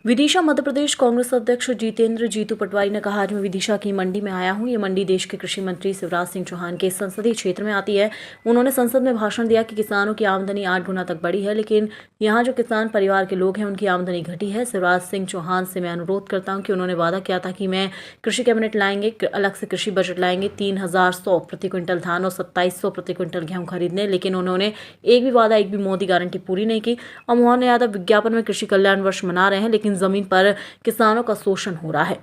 विदिशा मध्य प्रदेश कांग्रेस अध्यक्ष जितेंद्र जीतू पटवारी ने कहा, आज मैं विदिशा की मंडी में आया हूं। ये मंडी देश के कृषि मंत्री शिवराज सिंह चौहान के संसदीय क्षेत्र में आती है। उन्होंने संसद में भाषण दिया कि किसानों की आमदनी 8 गुना तक बढ़ी है, लेकिन यहां जो किसान परिवार के लोग हैं उनकी आमदनी घटी है। शिवराज सिंह चौहान से मैं अनुरोध करता हूँ कि उन्होंने वादा किया था कि मैं कृषि कैबिनेट लाएंगे, अलग से कृषि बजट लाएंगे, 3100 प्रति क्विंटल धान और 2700 प्रति क्विंटल गेहूँ खरीदने, लेकिन उन्होंने एक भी वादा, एक भी मोदी गारंटी पूरी नहीं की। और मोहन यादव विज्ञापन में कृषि कल्याण वर्ष मना रहे हैं, लेकिन जमीन पर किसानों का शोषण हो रहा है।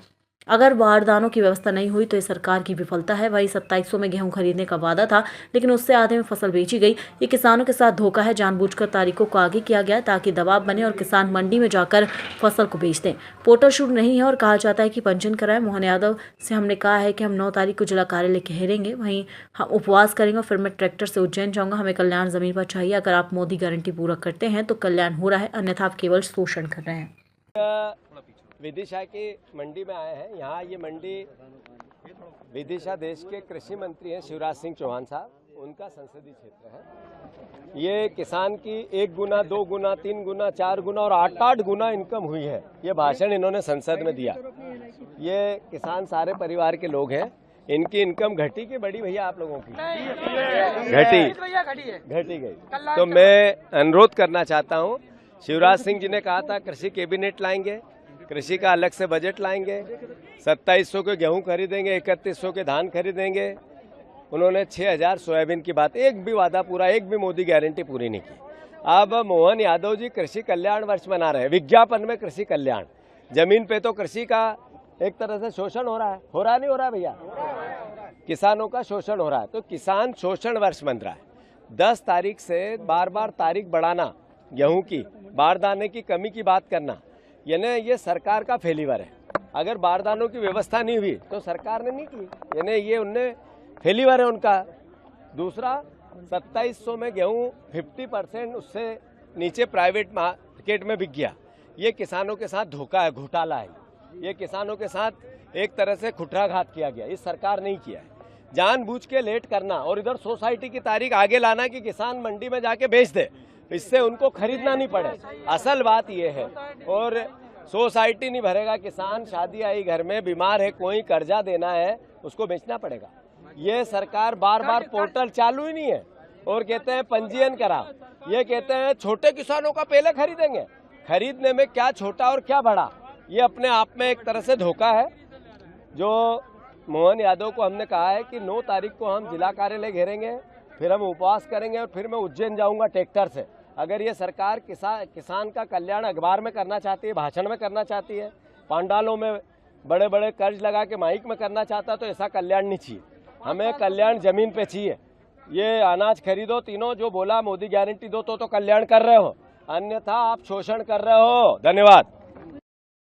अगर बारदानों की व्यवस्था नहीं हुई तो ये सरकार की विफलता है। वही 2700 में गेहूं खरीदने का वादा था, लेकिन उससे आधे में फसल बेची गई। ये किसानों के साथ धोखा है। जानबूझकर तारीखों को आगे किया गया ताकि दबाव बने और किसान मंडी में जाकर फसल को बेच दें। पोर्टल शुरू नहीं है और कहा जाता है कि पंजीयन कराएं। मोहन यादव से हमने कहा है कि हम 9 तारीख को जिला कार्यालय घेरेंगे, वहीं हम उपवास करेंगे और फिर मैं ट्रैक्टर से उज्जैन जाऊंगा। हमें कल्याण जमीन पर चाहिए। अगर आप मोदी गारंटी पूरा करते हैं तो कल्याण हो रहा है, अन्यथा आप केवल शोषण कर रहे हैं। विदिशा की मंडी में आए हैं। यहाँ ये मंडी विदिशा देश के कृषि मंत्री हैं शिवराज सिंह चौहान साहब, उनका संसदीय क्षेत्र है। ये किसान की 1 गुना, 2 गुना, 3 गुना, 4 गुना और 8-8 गुना इनकम हुई है। ये भाषण इन्होंने संसद में दिया। ये किसान सारे परिवार के लोग हैं। इनकी इनकम घटी कि बढ़ी भैया आप लोगों की? घटी गई। तो मैं अनुरोध करना चाहता हूँ, शिवराज सिंह जी ने कहा था कृषि कैबिनेट लाएंगे, कृषि का अलग से बजट लाएंगे, 2700 के गेहूं खरीदेंगे, 3100 के धान खरीदेंगे। उन्होंने 6000 सोयाबीन की बात, एक भी वादा पूरा, एक भी मोदी गारंटी पूरी नहीं की। अब मोहन यादव जी कृषि कल्याण वर्ष मना रहे हैं, विज्ञापन में कृषि कल्याण। जमीन पे तो कृषि का एक तरह से शोषण हो रहा है। हो रहा नहीं हो रहा भैया? किसानों का शोषण हो रहा है। तो किसान शोषण वर्ष मन रहा है। 10 तारीख से बार बार तारीख बढ़ाना, गेहूं की बारदाने की कमी की बात करना, यानी ये सरकार का फेलिवर है। अगर बारदानों की व्यवस्था नहीं हुई तो सरकार ने नहीं की, यानी ये उनने फेलिवर है उनका। दूसरा, 2700 में गेहूं 50% उससे नीचे प्राइवेट मार्केट में बिक गया। ये किसानों के साथ धोखा है, घोटाला है। ये किसानों के साथ एक तरह से कुठाराघात किया गया। इस सरकार नहीं किया है। जानबूझ के लेट करना और इधर सोसाइटी की तारीख आगे लाना कि किसान मंडी में जाके बेच दे, इससे उनको खरीदना नहीं पड़े। असल बात यह है। और सोसाइटी नहीं भरेगा किसान, शादी आई घर में, बीमार है कोई, कर्जा देना है, उसको बेचना पड़ेगा। ये सरकार बार बार पोर्टल चालू ही नहीं है और कहते हैं पंजीयन करा। ये कहते हैं छोटे किसानों का पहले खरीदेंगे। खरीदने में क्या छोटा और क्या बड़ा, ये अपने आप में एक तरह से धोखा है। जो मोहन यादव को हमने कहा है कि 9 तारीख को हम जिला कार्यालय घेरेंगे, फिर हम उपवास करेंगे और फिर मैं उज्जैन जाऊंगा ट्रैक्टर से। अगर ये सरकार किसान का कल्याण अखबार में करना चाहती है, भाषण में करना चाहती है, पांडालों में बड़े बड़े कर्ज लगा के माइक में करना चाहता है, तो ऐसा कल्याण नहीं चाहिए। हमें कल्याण जमीन पे चाहिए। ये अनाज खरीदो, तीनों जो बोला मोदी गारंटी दो तो कल्याण कर रहे हो, अन्यथा आप शोषण कर रहे हो। धन्यवाद।